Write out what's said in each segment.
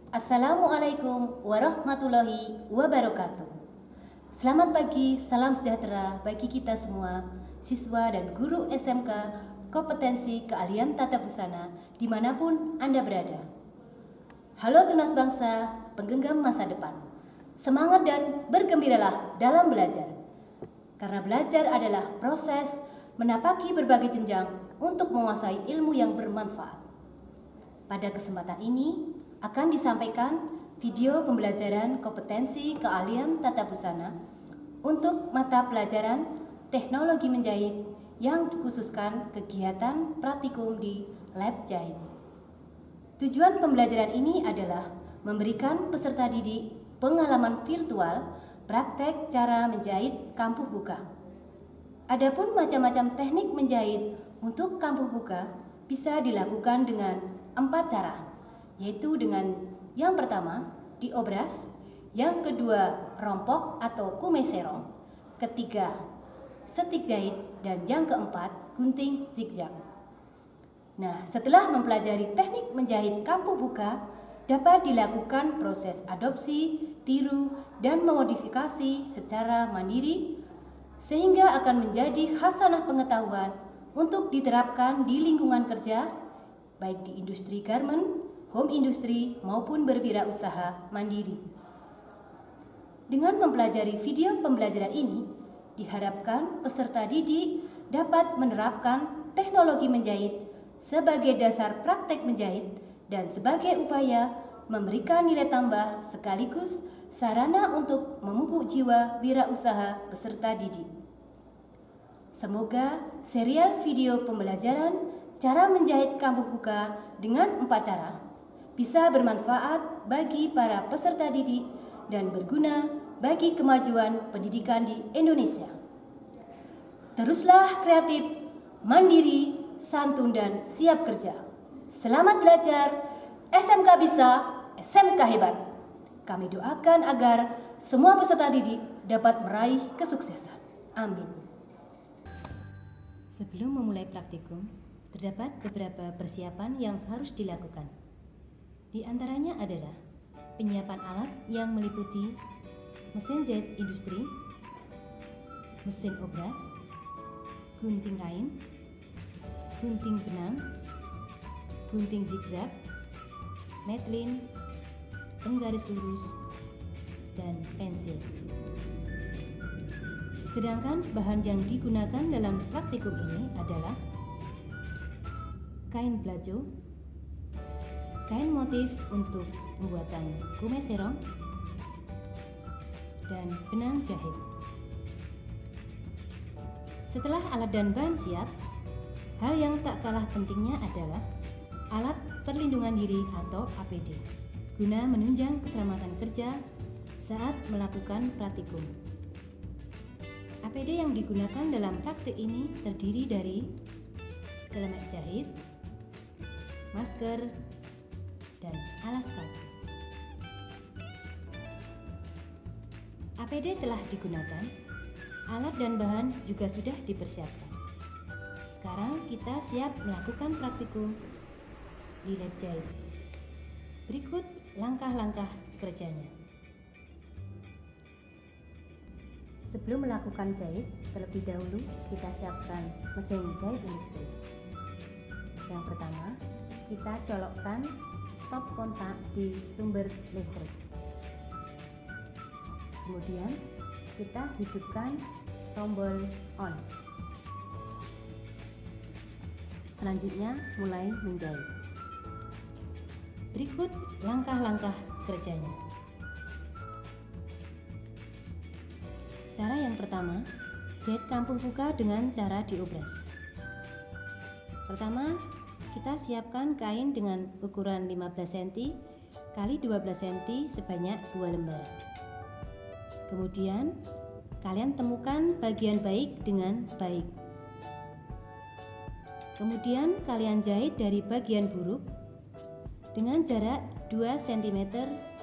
Assalamualaikum warahmatullahi wabarakatuh. Selamat pagi, salam sejahtera bagi kita semua, siswa dan guru SMK Kompetensi Keahlian Tata Busana dimanapun Anda berada. Halo tunas bangsa, penggenggam masa depan. Semangat dan bergembiralah dalam belajar. Karena belajar adalah proses menapaki berbagai jenjang untuk menguasai ilmu yang bermanfaat. Pada kesempatan ini akan disampaikan video pembelajaran kompetensi keahlian tata busana untuk mata pelajaran teknologi menjahit yang dikhususkan kegiatan praktikum di lab jahit. Tujuan pembelajaran ini adalah memberikan peserta didik pengalaman virtual praktek cara menjahit kampuh buka. Adapun macam-macam teknik menjahit untuk kampuh buka bisa dilakukan dengan 4 cara, yaitu dengan yang pertama diobras, yang kedua rompok atau kumeserong, ketiga setik jahit, dan yang keempat gunting zigzag. Nah, setelah mempelajari teknik menjahit kampuh buka, dapat dilakukan proses adopsi, tiru, dan memodifikasi secara mandiri sehingga akan menjadi khasanah pengetahuan untuk diterapkan di lingkungan kerja baik di industri garment, home industry maupun berwirausaha mandiri. Dengan mempelajari video pembelajaran ini, diharapkan peserta didik dapat menerapkan teknologi menjahit sebagai dasar praktek menjahit dan sebagai upaya memberikan nilai tambah sekaligus sarana untuk memupuk jiwa wirausaha peserta didik. Semoga serial video pembelajaran cara menjahit kampuh buka dengan 4 cara bisa bermanfaat bagi para peserta didik dan berguna bagi kemajuan pendidikan di Indonesia. Teruslah kreatif, mandiri, santun, dan siap kerja. Selamat belajar, SMK bisa, SMK hebat. Kami doakan agar semua peserta didik dapat meraih kesuksesan. Amin. Sebelum memulai praktikum, terdapat beberapa persiapan yang harus dilakukan. Di antaranya adalah penyiapan alat yang meliputi mesin jahit industri, mesin obras, gunting kain, gunting benang, gunting zigzag, metlin, penggaris lurus, dan pensil. Sedangkan bahan yang digunakan dalam praktikum ini adalah kain belajo, kain motif untuk pembuatan kumeserong, dan benang jahit. Setelah alat dan bahan siap, hal yang tak kalah pentingnya adalah alat perlindungan diri atau APD guna menunjang keselamatan kerja saat melakukan praktikum. APD yang digunakan dalam praktik ini terdiri dari celemek jahit, masker, dan alas kaki. APD telah digunakan, alat dan bahan juga sudah dipersiapkan. Sekarang kita siap melakukan praktikum di lab jahit. Berikut langkah-langkah kerjanya. Sebelum melakukan jahit, terlebih dahulu kita siapkan mesin jahit industri. Yang pertama, kita colokkan stop kontak di sumber listrik. Kemudian, kita hidupkan tombol on. Selanjutnya, mulai menjahit. Berikut langkah-langkah kerjanya. Cara yang pertama, jahit kampuh buka dengan cara diobras. Pertama, kita siapkan kain dengan ukuran 15 cm x 12 cm sebanyak 2 lembar. Kemudian, kalian temukan bagian baik dengan baik. Kemudian, kalian jahit dari bagian buruk dengan jarak 2 cm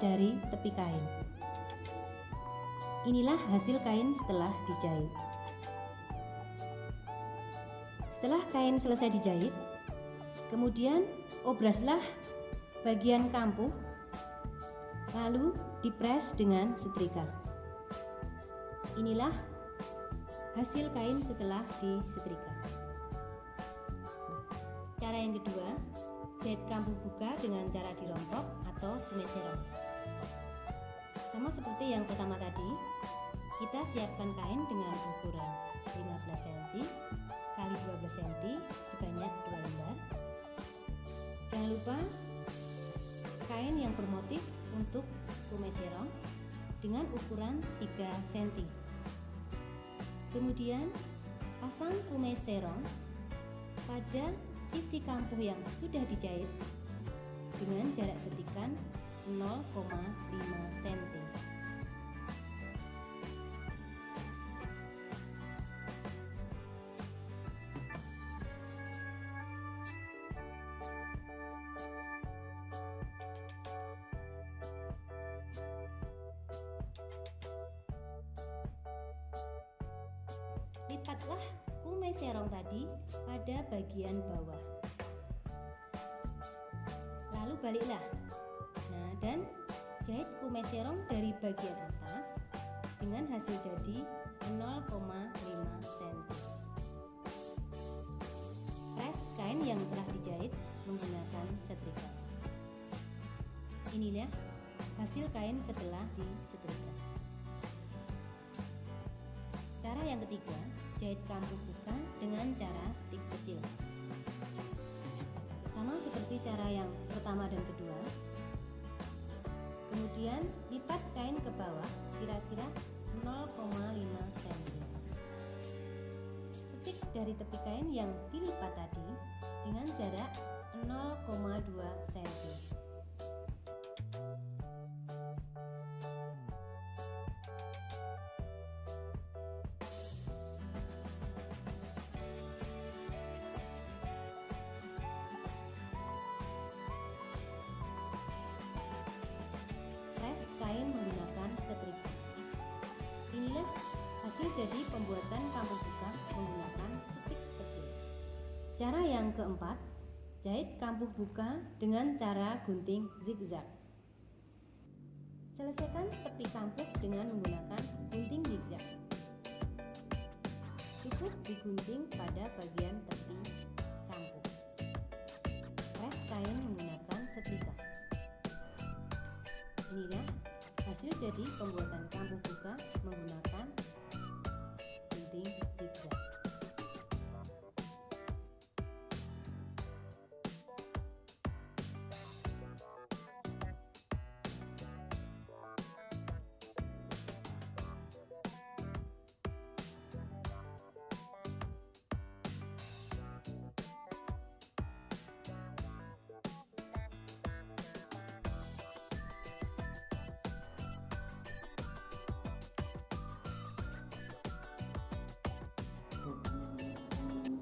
dari tepi kain. Inilah hasil kain setelah dijahit. Setelah kain selesai dijahit, kemudian obraslah bagian kampuh lalu dipres dengan setrika. Inilah hasil kain setelah disetrika. Cara yang kedua, jahit kampuh buka dengan cara dirompok atau kumeserong. Sama seperti yang pertama tadi, kita siapkan kain dengan ukuran 15 cm kali 12 cm sebanyak 2 lembar. Jangan lupa kain yang bermotif untuk kumeserong dengan ukuran 3 cm. Kemudian pasang kumeserong pada sisi kampuh yang sudah dijahit dengan jarak setikan 0,5 cm. Lipatlah kumeserong tadi pada bagian bawah. Lalu baliklah. Nah, dan jahit kumeserong dari bagian atas dengan hasil jadi 0,5 cm. Pres kain yang telah dijahit menggunakan setrika. Inilah hasil kain setelah disetrika. Cara yang ketiga, jahit kampuh buka dengan cara stik kecil. Sama seperti cara yang pertama dan kedua. Kemudian lipat kain ke bawah kira-kira 0,5 cm. Stik dari tepi kain yang dilipat tadi dengan jarak 0,2 cm. Kain menggunakan setrika. Inilah hasil jadi pembuatan kampuh buka menggunakan stik kecil. Cara yang keempat, jahit kampuh buka dengan cara gunting zigzag. Selesaikan tepi kampuh dengan menggunakan gunting zigzag. Cukup digunting pada bagian tepi kampuh. Pres kain menggunakan setrika. Inilah hasil jadi pembuatan kampuh buka menggunakan gunting zigzag.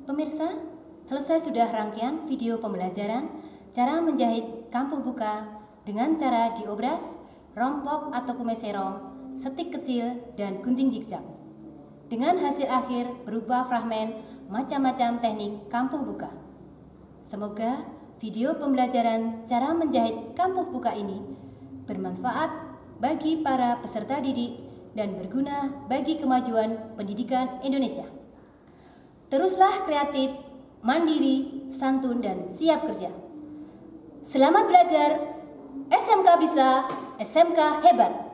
Pemirsa, selesai sudah rangkaian video pembelajaran cara menjahit kampuh buka dengan cara diobras, rompok atau kumeserong, stik kecil, dan gunting zigzag. Dengan hasil akhir berupa fragmen macam-macam teknik kampuh buka. Semoga video pembelajaran cara menjahit kampuh buka ini bermanfaat bagi para peserta didik dan berguna bagi kemajuan pendidikan Indonesia. Teruslah kreatif, mandiri, santun, dan siap kerja. Selamat belajar, SMK bisa, SMK hebat.